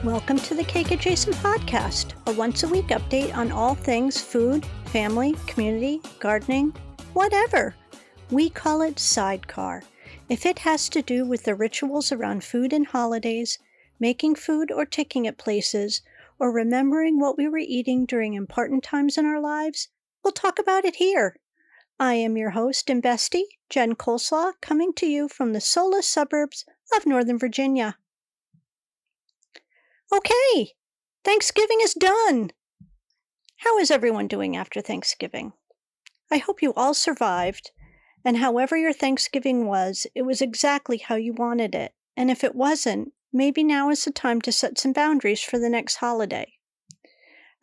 Welcome to the Cake Adjacent Podcast, a once-a-week update on all things food, family, community, gardening, whatever. We call it SideCar. If it has to do with the rituals around food and holidays, making food or ticking at places, or remembering what we were eating during important times in our lives, we'll talk about it here. I am your host and bestie, Jen Coleslaw, coming to you from the soulless suburbs of Northern Virginia. Okay, Thanksgiving is done. How is everyone doing after Thanksgiving? I hope you all survived, and however your Thanksgiving was, it was exactly how you wanted it. And if it wasn't, maybe now is the time to set some boundaries for the next holiday.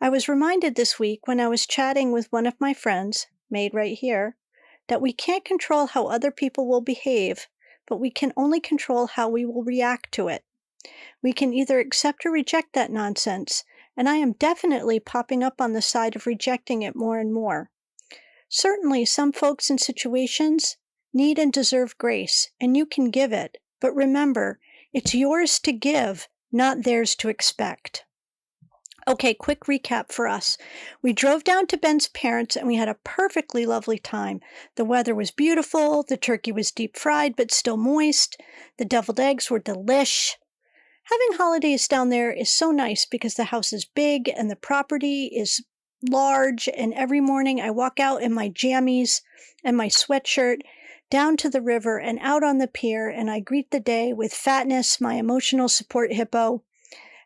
I was reminded this week when I was chatting with one of my friends, made right here, that we can't control how other people will behave, but we can only control how we will react to it. We can either accept or reject that nonsense, and I am definitely popping up on the side of rejecting it more and more. Certainly, some folks and situations need and deserve grace, and you can give it, but remember, it's yours to give, not theirs to expect. Okay, quick recap for us. We drove down to Ben's parents and we had a perfectly lovely time. The weather was beautiful, the turkey was deep fried but still moist, the deviled eggs were delish. Having holidays down there is so nice because the house is big and the property is large, and every morning I walk out in my jammies and my sweatshirt down to the river and out on the pier, and I greet the day with Fatness, my emotional support hippo,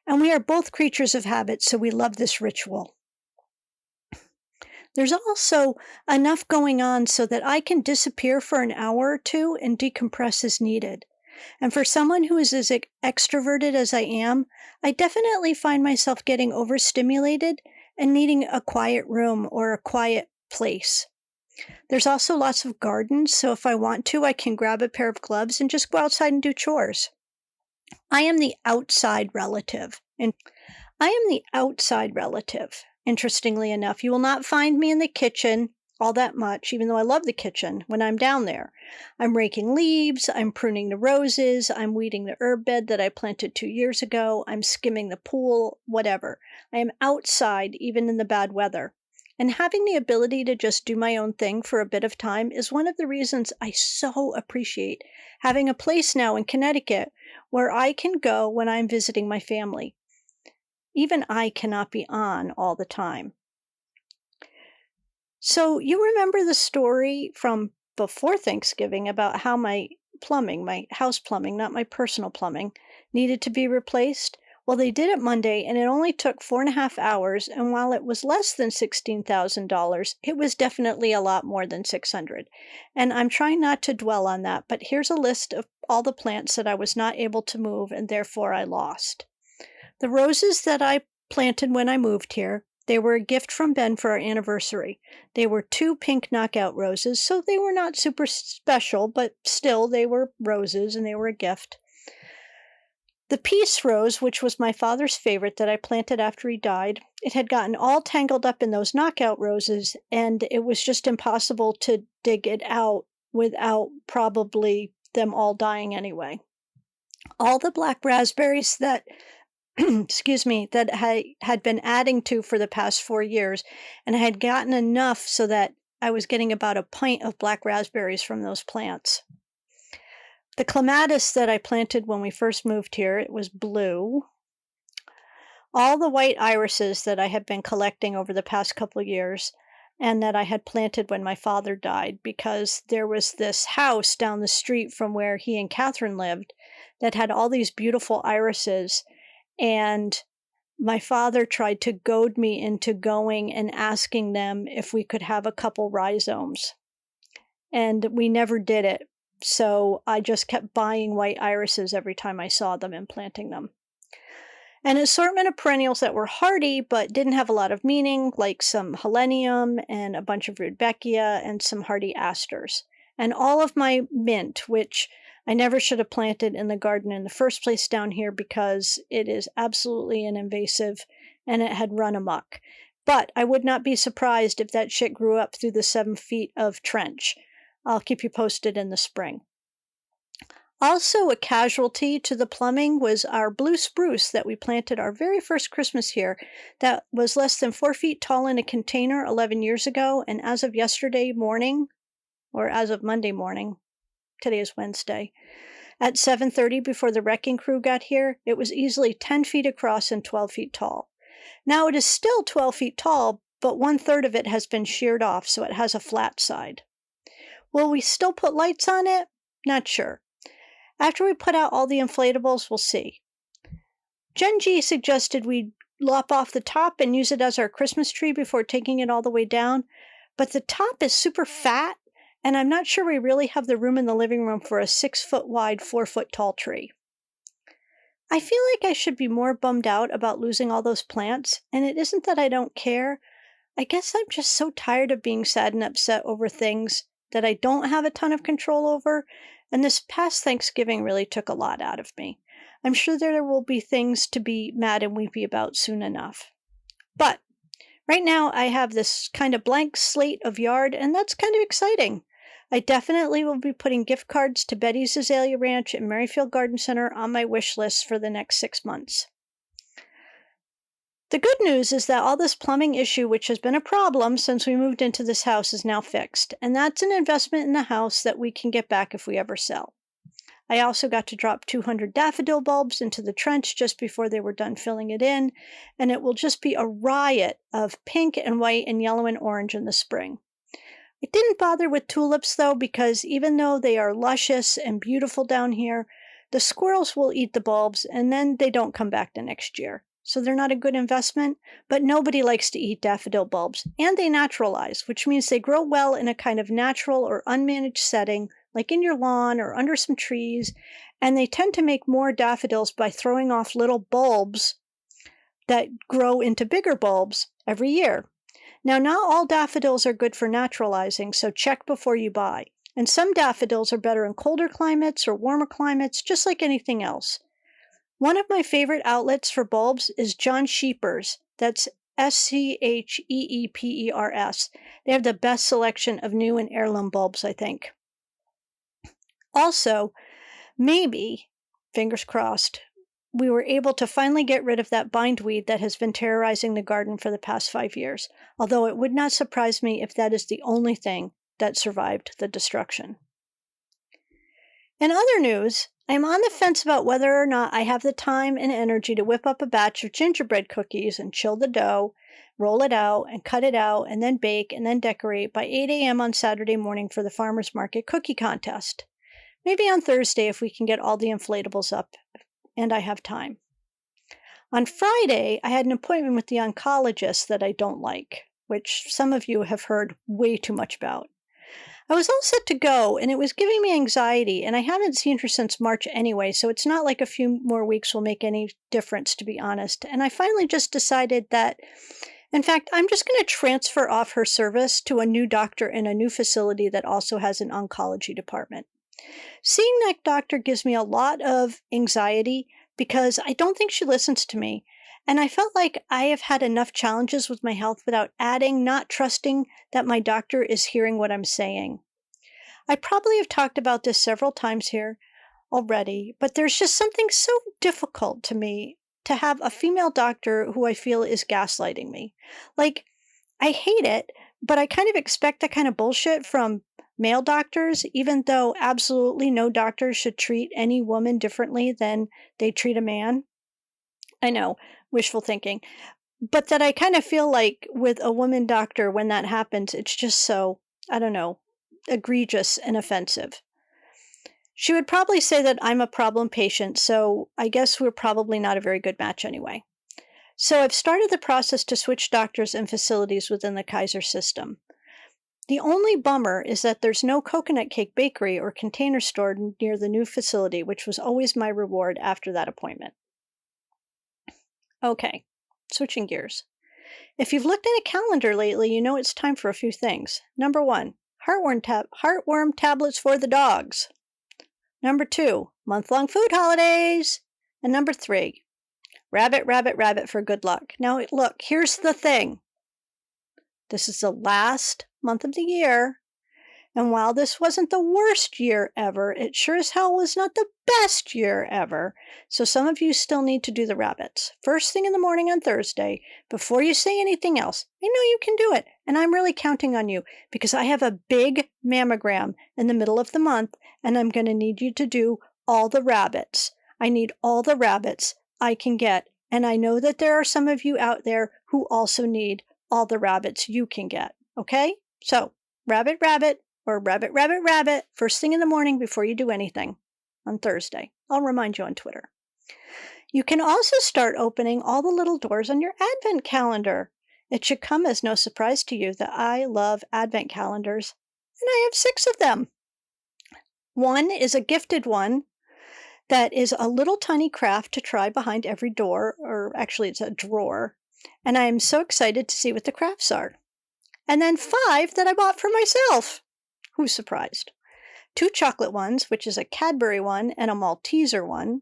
and we are both creatures of habit, so we love this ritual. There's also enough going on so that I can disappear for an hour or two and decompress as needed. And for someone who is as extroverted as I am, I definitely find myself getting overstimulated and needing a quiet room or a quiet place. There's also lots of gardens, so if I want to, I can grab a pair of gloves and just go outside and do chores. I am the outside relative. Interestingly enough, you will not find me in the kitchen all that much, even though I love the kitchen when I'm down there. I'm raking leaves, I'm pruning the roses, I'm weeding the herb bed that I planted 2 years ago, I'm skimming the pool, whatever. I am outside even in the bad weather. And having the ability to just do my own thing for a bit of time is one of the reasons I so appreciate having a place now in Connecticut where I can go when I'm visiting my family. Even I cannot be on all the time. So you remember the story from before Thanksgiving about how my plumbing, my house plumbing, not my personal plumbing, needed to be replaced? Well, they did it Monday, and it only took 4.5 hours, and while it was less than $16,000, it was definitely a lot more than $600. And I'm trying not to dwell on that, but here's a list of all the plants that I was not able to move, and therefore I lost. The roses that I planted when I moved here, they were a gift from Ben for our anniversary. They were 2 pink knockout roses, so they were not super special, but still they were roses and they were a gift. The peace rose, which was my father's favorite that I planted after he died, it had gotten all tangled up in those knockout roses, and it was just impossible to dig it out without probably them all dying anyway. All the black raspberries that that I had been adding to for the past 4 years, and I had gotten enough so that I was getting about a pint of black raspberries from those plants. The clematis that I planted when we first moved here, it was blue. All the white irises that I had been collecting over the past couple of years, and that I had planted when my father died, because there was this house down the street from where he and Catherine lived that had all these beautiful irises. And my father tried to goad me into going and asking them if we could have a couple rhizomes. And we never did it. So I just kept buying white irises every time I saw them and planting them. An assortment of perennials that were hardy but didn't have a lot of meaning, like some helenium and a bunch of rudbeckia and some hardy asters. And all of my mint, which I never should have planted in the garden in the first place down here because it is absolutely an invasive and it had run amok. But I would not be surprised if that shit grew up through the 7 feet of trench. I'll keep you posted in the spring. Also, a casualty to the plumbing was our blue spruce that we planted our very first Christmas here that was less than 4 feet tall in a container 11 years ago. And as of yesterday morning, or as of Monday morning, today is Wednesday, at 7:30 before the wrecking crew got here, it was easily 10 feet across and 12 feet tall. Now it is still 12 feet tall, but 1/3 of it has been sheared off, so it has a flat side. Will we still put lights on it? Not sure. After we put out all the inflatables, we'll see. Jen G suggested we lop off the top and use it as our Christmas tree before taking it all the way down, but the top is super fat, and I'm not sure we really have the room in the living room for a 6-foot wide, 4-foot tall tree. I feel like I should be more bummed out about losing all those plants, and it isn't that I don't care. I guess I'm just so tired of being sad and upset over things that I don't have a ton of control over, and this past Thanksgiving really took a lot out of me. I'm sure there will be things to be mad and weepy about soon enough. But right now I have this kind of blank slate of yard, and that's kind of exciting. I definitely will be putting gift cards to Betty's Azalea Ranch and Merrifield Garden Center on my wish list for the next 6 months. The good news is that all this plumbing issue, which has been a problem since we moved into this house, is now fixed, and that's an investment in the house that we can get back if we ever sell. I also got to drop 200 daffodil bulbs into the trench just before they were done filling it in, and it will just be a riot of pink and white and yellow and orange in the spring. I didn't bother with tulips, though, because even though they are luscious and beautiful down here, the squirrels will eat the bulbs, and then they don't come back the next year. So they're not a good investment, but nobody likes to eat daffodil bulbs, and they naturalize, which means they grow well in a kind of natural or unmanaged setting, like in your lawn or under some trees, and they tend to make more daffodils by throwing off little bulbs that grow into bigger bulbs every year. Now, not all daffodils are good for naturalizing, so check before you buy. And some daffodils are better in colder climates or warmer climates, just like anything else. One of my favorite outlets for bulbs is John Sheepers. That's Scheepers. They have the best selection of new and heirloom bulbs, I think. Also, maybe, fingers crossed, we were able to finally get rid of that bindweed that has been terrorizing the garden for the past 5 years, although it would not surprise me if that is the only thing that survived the destruction. In other news, I am on the fence about whether or not I have the time and energy to whip up a batch of gingerbread cookies and chill the dough, roll it out, and cut it out, and then bake and then decorate by 8 a.m. on Saturday morning for the farmer's market cookie contest. Maybe on Thursday if we can get all the inflatables up and I have time. On Friday, I had an appointment with the oncologist that I don't like, which some of you have heard way too much about. I was all set to go, and it was giving me anxiety, and I haven't seen her since March anyway, so it's not like a few more weeks will make any difference, to be honest. And I finally just decided that, in fact, I'm just going to transfer off her service to a new doctor in a new facility that also has an oncology department. Seeing that doctor gives me a lot of anxiety because I don't think she listens to me. And I felt like I have had enough challenges with my health without adding, not trusting that my doctor is hearing what I'm saying. I probably have talked about this several times here already, but there's just something so difficult to me to have a female doctor who I feel is gaslighting me. Like, I hate it, but I kind of expect that kind of bullshit from male doctors, even though absolutely no doctor should treat any woman differently than they treat a man. I know, wishful thinking. But that I kind of feel like with a woman doctor, when that happens, it's just so, I don't know, egregious and offensive. She would probably say that I'm a problem patient, so I guess we're probably not a very good match anyway. So I've started the process to switch doctors and facilities within the Kaiser system. The only bummer is that there's no coconut cake bakery or container store near the new facility, which was always my reward after that appointment. Okay, switching gears. If you've looked at a calendar lately, you know it's time for a few things. Number 1, heartworm tablets for the dogs. Number 2, month-long food holidays. And number 3, rabbit for good luck. Now, look, here's the thing. This is the last month of the year, And while this wasn't the worst year ever, it sure as hell was not the best year ever. So some of you still need to do the rabbits. First thing in the morning on Thursday, before you say anything else. I know you can do it, and I'm really counting on you because I have a big mammogram in the middle of the month, and I'm going to need you to do all the rabbits. I need all the rabbits I can get, and I know that there are some of you out there who also need all the rabbits you can get, okay? So, rabbit, rabbit, or rabbit, rabbit, rabbit, first thing in the morning before you do anything on Thursday. I'll remind you on Twitter. You can also start opening all the little doors on your Advent calendar. It should come as no surprise to you that I love Advent calendars, and I have 6 of them. One is a gifted one that is a little tiny craft to try behind every door, or actually it's a drawer, and I am so excited to see what the crafts are. And then 5 that I bought for myself. Who's surprised? 2 chocolate ones, which is a Cadbury one and a Malteser one,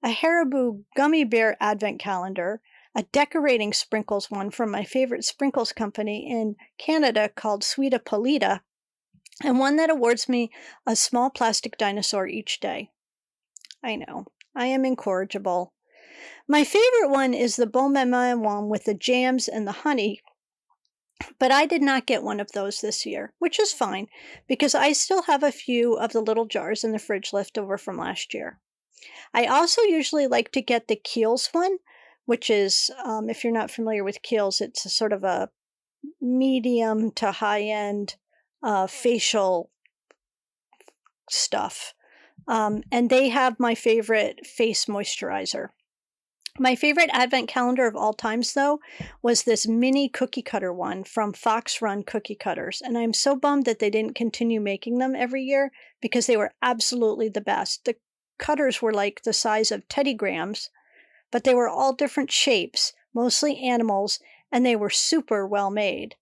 a Haribo gummy bear advent calendar, a decorating sprinkles one from my favorite sprinkles company in Canada called Sweeta Polita, and one that awards me a small plastic dinosaur each day. I know, I am incorrigible. My favorite one is the Bon Maman one with the jams and the honey, but I did not get one of those this year, which is fine, because I still have a few of the little jars in the fridge left over from last year. I also usually like to get the Kiehl's one, which is, if you're not familiar with Kiehl's, it's a sort of a medium to high-end facial stuff. And they have my favorite face moisturizer. My favorite advent calendar of all times, though, was this mini cookie cutter one from Fox Run Cookie Cutters. And I'm so bummed that they didn't continue making them every year because they were absolutely the best. The cutters were like the size of Teddy Grahams, but they were all different shapes, mostly animals, and they were super well made.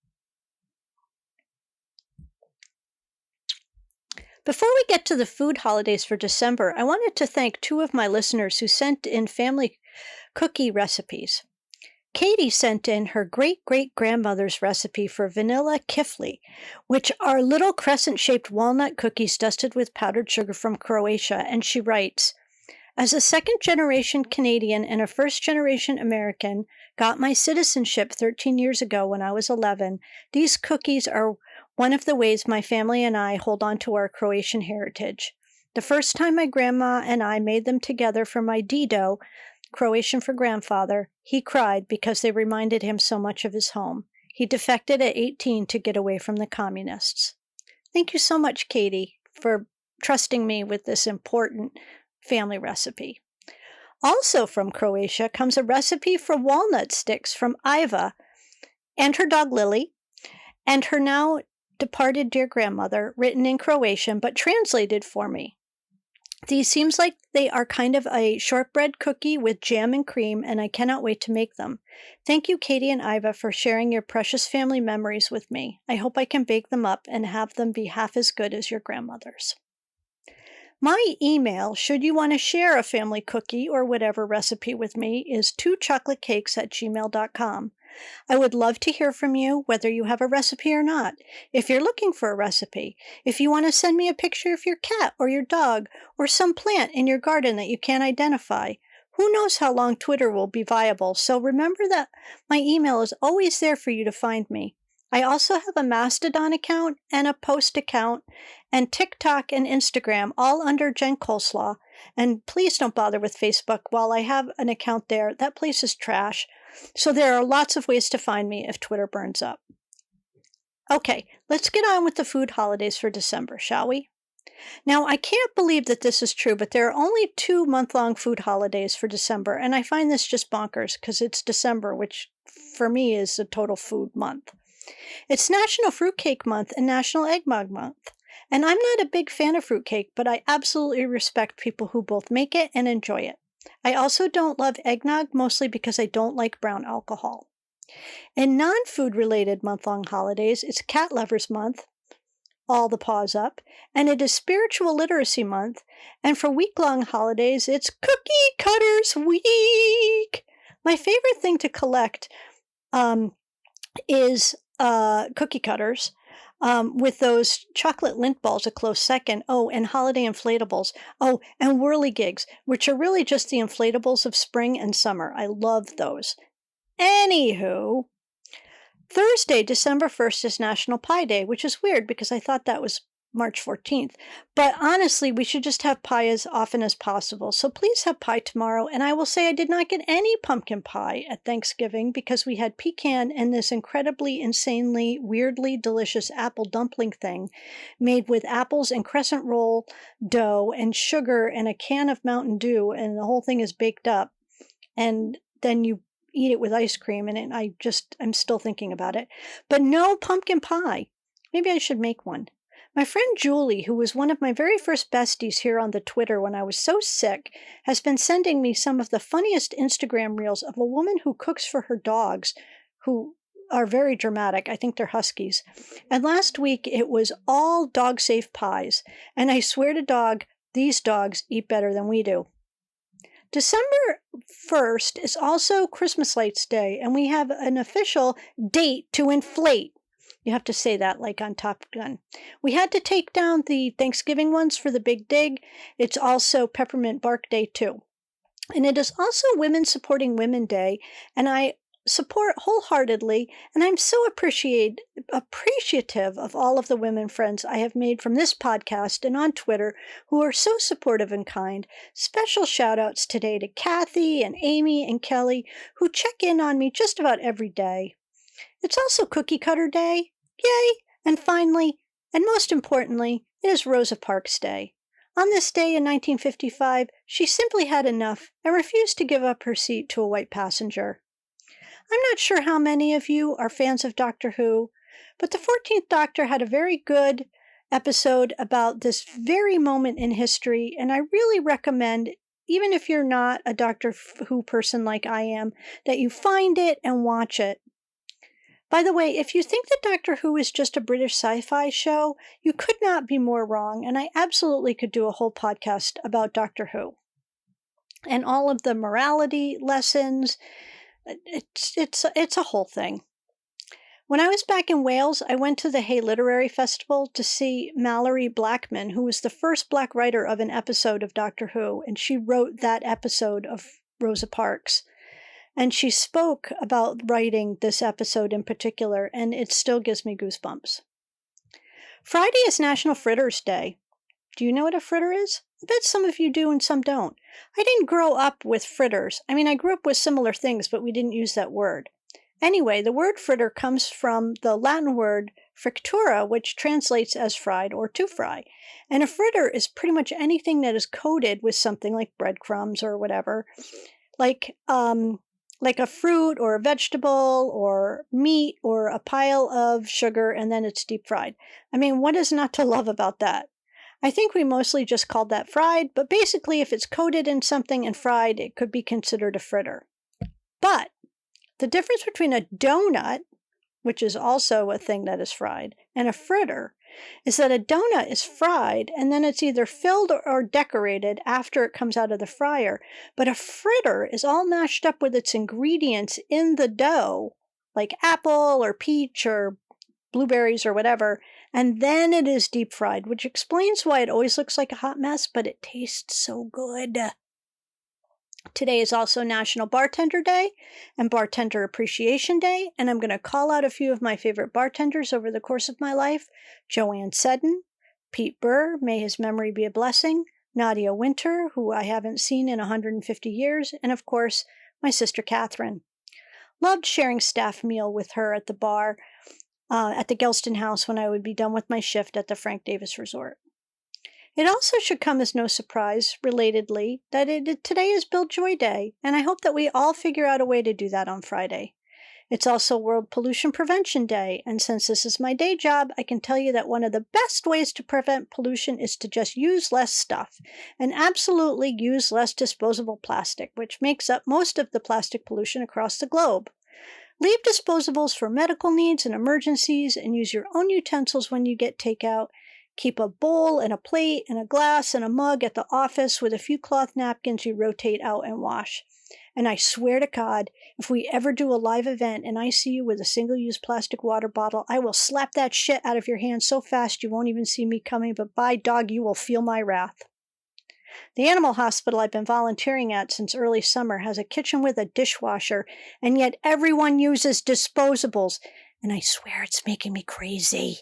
Before we get to the food holidays for December, I wanted to thank 2 of my listeners who sent in family cookie recipes. Katie sent in her great-great-grandmother's recipe for vanilla kifli, which are little crescent-shaped walnut cookies dusted with powdered sugar from Croatia, and she writes, "As a second-generation Canadian and a first-generation American, got my citizenship 13 years ago when I was 11, these cookies are one of the ways my family and I hold on to our Croatian heritage. The first time my grandma and I made them together for my Dido, Croatian for grandfather, he cried because they reminded him so much of his home. He defected at 18 to get away from the communists." Thank you so much, Katie, for trusting me with this important family recipe. Also from Croatia comes a recipe for walnut sticks from Iva and her dog Lily, and her now departed dear grandmother, written in Croatian but translated for me. These seems like they are kind of a shortbread cookie with jam and cream, and I cannot wait to make them. Thank you, Katie and Iva, for sharing your precious family memories with me. I hope I can bake them up and have them be half as good as your grandmother's. My email, should you want to share a family cookie or whatever recipe with me, is 2chocolatecakes@gmail.com. I would love to hear from you, whether you have a recipe or not. If you're looking for a recipe, if you want to send me a picture of your cat or your dog or some plant in your garden that you can't identify, who knows how long Twitter will be viable, so remember that my email is always there for you to find me. I also have a Mastodon account and a Post account and TikTok and Instagram, all under Jen Coleslaw. And please don't bother with Facebook while I have an account there. That place is trash. So there are lots of ways to find me if Twitter burns up. Okay, let's get on with the food holidays for December, shall we? Now, I can't believe that this is true, but there are only 2 month-long food holidays for December, and I find this just bonkers because it's December, which for me is a total food month. It's National Fruitcake Month and National Eggnog Month. And I'm not a big fan of fruitcake, but I absolutely respect people who both make it and enjoy it. I also don't love eggnog, mostly because I don't like brown alcohol. In non-food related month-long holidays, it's Cat Lovers Month, all the paws up, and it is Spiritual Literacy Month, and for week-long holidays, it's Cookie Cutters Week! My favorite thing to collect is cookie cutters, with those chocolate lint balls a close second. Oh, and holiday inflatables. Oh, and whirligigs, which are really just the inflatables of spring and summer. I love those. Anywho, Thursday, December 1st is National Pie Day, which is weird because I thought that was March 14th. But honestly, we should just have pie as often as possible. So please have pie tomorrow. And I will say I did not get any pumpkin pie at Thanksgiving because we had pecan and this incredibly, insanely, weirdly delicious apple dumpling thing made with apples and crescent roll dough and sugar and a can of Mountain Dew. And the whole thing is baked up. And then you eat it with ice cream, and I'm still thinking about it. But no pumpkin pie. Maybe I should make one. My friend Julie, who was one of my very first besties here on the Twitter when I was so sick, has been sending me some of the funniest Instagram reels of a woman who cooks for her dogs, who are very dramatic. I think they're huskies. And last week it was all dog-safe pies. And I swear to dog, these dogs eat better than we do. December 1st is also Christmas Lights Day, and we have an official date to inflate. You have to say that like on Top Gun. We had to take down the Thanksgiving ones for the Big Dig. It's also Peppermint Bark Day, too. And it is also Women Supporting Women Day, and I support wholeheartedly, and I'm so appreciative of all of the women friends I have made from this podcast and on Twitter who are so supportive and kind. Special shout outs today to Kathy and Amy and Kelly who check in on me just about every day. It's also Cookie Cutter Day. Yay! And finally, and most importantly, it is Rosa Parks Day. On this day in 1955, she simply had enough and refused to give up her seat to a white passenger. I'm not sure how many of you are fans of Doctor Who, but the 14th Doctor had a very good episode about this very moment in history, and I really recommend, even if you're not a Doctor Who person like I am, that you find it and watch it. By the way, if you think that Doctor Who is just a British sci-fi show, you could not be more wrong, and I absolutely could do a whole podcast about Doctor Who. And all of the morality lessons. It's a whole thing. When I was back in Wales, I went to the Hay Literary Festival to see Mallory Blackman, who was the first Black writer of an episode of Doctor Who, and she wrote that episode of Rosa Parks. And she spoke about writing this episode in particular, and it still gives me goosebumps. Friday is National Fritters Day. Do you know what a fritter is? I bet some of you do and some don't. I didn't grow up with fritters. I mean, I grew up with similar things, but we didn't use that word. Anyway, the word fritter comes from the Latin word frictura, which translates as fried or to fry. And a fritter is pretty much anything that is coated with something like breadcrumbs or whatever, like a fruit or a vegetable or meat or a pile of sugar, and then it's deep fried. I mean, what is not to love about that? I think we mostly just called that fried, but basically if it's coated in something and fried, it could be considered a fritter. But the difference between a donut, which is also a thing that is fried, and a fritter is that a donut is fried and then it's either filled or decorated after it comes out of the fryer. But a fritter is all mashed up with its ingredients in the dough, like apple or peach or blueberries or whatever, and then it is deep fried, which explains why it always looks like a hot mess, but it tastes so good. Today is also National Bartender Day and Bartender Appreciation Day, and I'm going to call out a few of my favorite bartenders over the course of my life. Joanne Seddon, Pete Burr, may his memory be a blessing, Nadia Winter, who I haven't seen in 150 years, and of course, my sister Catherine. Loved sharing staff meal with her at the bar at the Gelston House when I would be done with my shift at the Frank Davis Resort. It also should come as no surprise, relatedly, that today is Bill Joy Day, and I hope that we all figure out a way to do that on Friday. It's also World Pollution Prevention Day, and since this is my day job, I can tell you that one of the best ways to prevent pollution is to just use less stuff, and absolutely use less disposable plastic, which makes up most of the plastic pollution across the globe. Leave disposables for medical needs and emergencies, and use your own utensils when you get takeout. Keep a bowl and a plate and a glass and a mug at the office with a few cloth napkins you rotate out and wash. And I swear to God, if we ever do a live event and I see you with a single-use plastic water bottle, I will slap that shit out of your hand so fast you won't even see me coming, but by dog, you will feel my wrath. The animal hospital I've been volunteering at since early summer has a kitchen with a dishwasher, and yet everyone uses disposables, and I swear it's making me crazy.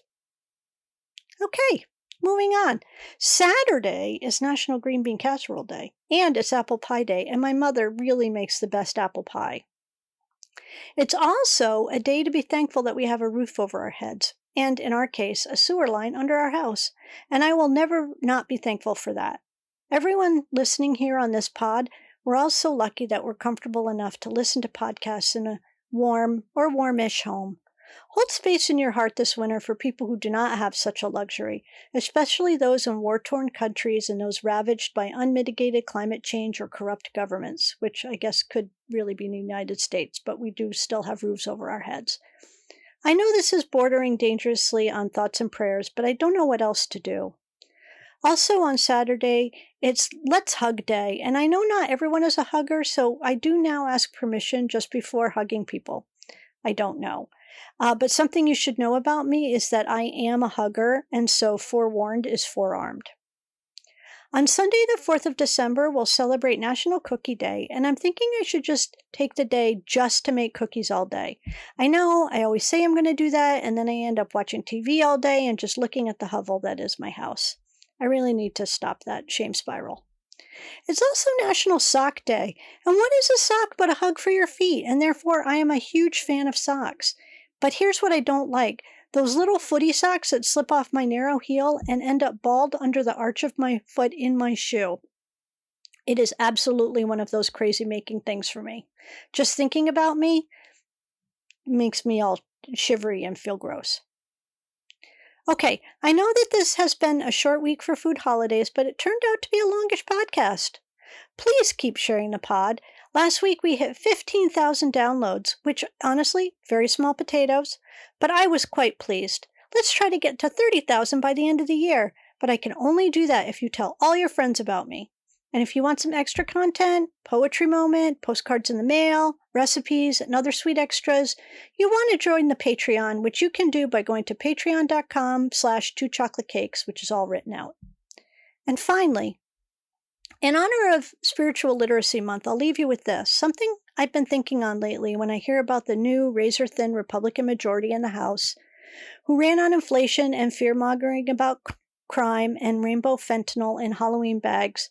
Okay, moving on. Saturday is National Green Bean Casserole Day, and it's Apple Pie Day, and my mother really makes the best apple pie. It's also a day to be thankful that we have a roof over our heads, and in our case, a sewer line under our house, and I will never not be thankful for that. Everyone listening here on this pod, we're all so lucky that we're comfortable enough to listen to podcasts in a warm or warmish home. Hold space in your heart this winter for people who do not have such a luxury, especially those in war-torn countries and those ravaged by unmitigated climate change or corrupt governments, which I guess could really be in the United States, but we do still have roofs over our heads. I know this is bordering dangerously on thoughts and prayers, but I don't know what else to do. Also on Saturday, it's Let's Hug Day, and I know not everyone is a hugger, so I do now ask permission just before hugging people. I don't know. But something you should know about me is that I am a hugger, and so forewarned is forearmed. On Sunday, the 4th of December, we'll celebrate National Cookie Day, and I'm thinking I should just take the day just to make cookies all day. I know, I always say I'm going to do that, and then I end up watching TV all day and just looking at the hovel that is my house. I really need to stop that shame spiral. It's also National Sock Day, and what is a sock but a hug for your feet? And therefore, I am a huge fan of socks. But here's what I don't like. Those little footy socks that slip off my narrow heel and end up balled under the arch of my foot in my shoe. It is absolutely one of those crazy-making things for me. Just thinking about me makes me all shivery and feel gross. Okay, I know that this has been a short week for food holidays, but it turned out to be a longish podcast. Please keep sharing the pod. Last week we hit 15,000 downloads, which honestly, very small potatoes, but I was quite pleased. Let's try to get to 30,000 by the end of the year, but I can only do that if you tell all your friends about me. And if you want some extra content, poetry moment, postcards in the mail, recipes, and other sweet extras, you want to join the Patreon, which you can do by going to patreon.com/2chocolateCakes, which is all written out. And finally, in honor of Spiritual Literacy Month, I'll leave you with this, something I've been thinking on lately when I hear about the new razor-thin Republican majority in the House, who ran on inflation and fear-mongering about crime and rainbow fentanyl in Halloween bags,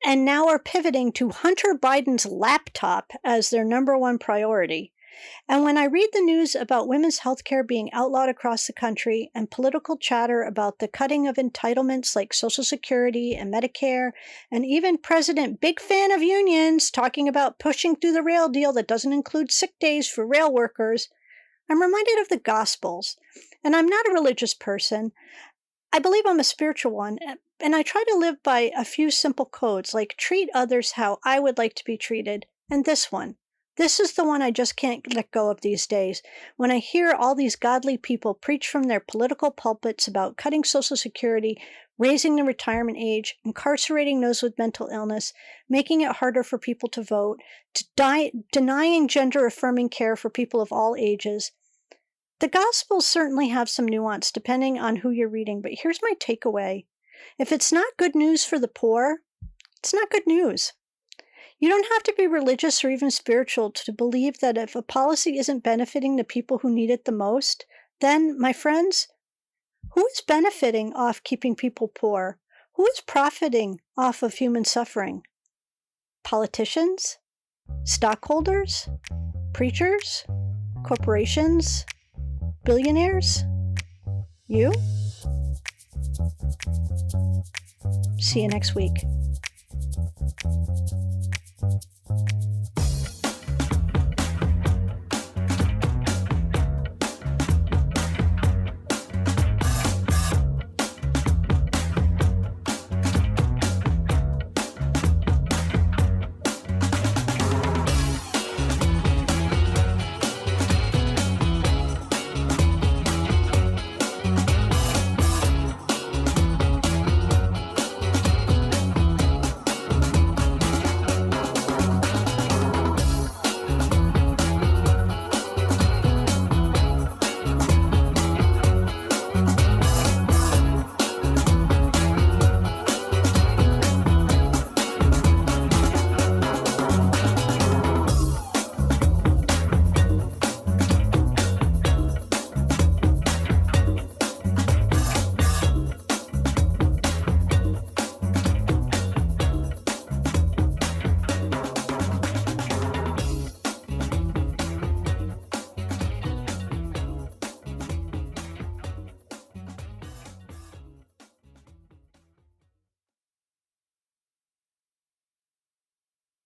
and now are pivoting to Hunter Biden's laptop as their number one priority. And when I read the news about women's health care being outlawed across the country and political chatter about the cutting of entitlements like Social Security and Medicare, and even President, big fan of unions, talking about pushing through the rail deal that doesn't include sick days for rail workers, I'm reminded of the Gospels. And I'm not a religious person. I believe I'm a spiritual one, and I try to live by a few simple codes, like treat others how I would like to be treated, and this one. This is the one I just can't let go of these days, when I hear all these godly people preach from their political pulpits about cutting Social Security, raising the retirement age, incarcerating those with mental illness, making it harder for people to vote, denying gender-affirming care for people of all ages. The Gospels certainly have some nuance depending on who you're reading, but here's my takeaway. If it's not good news for the poor, it's not good news. You don't have to be religious or even spiritual to believe that if a policy isn't benefiting the people who need it the most, then, my friends, who is benefiting off keeping people poor? Who is profiting off of human suffering? Politicians? Stockholders? Preachers? Corporations? Billionaires? You? See you next week.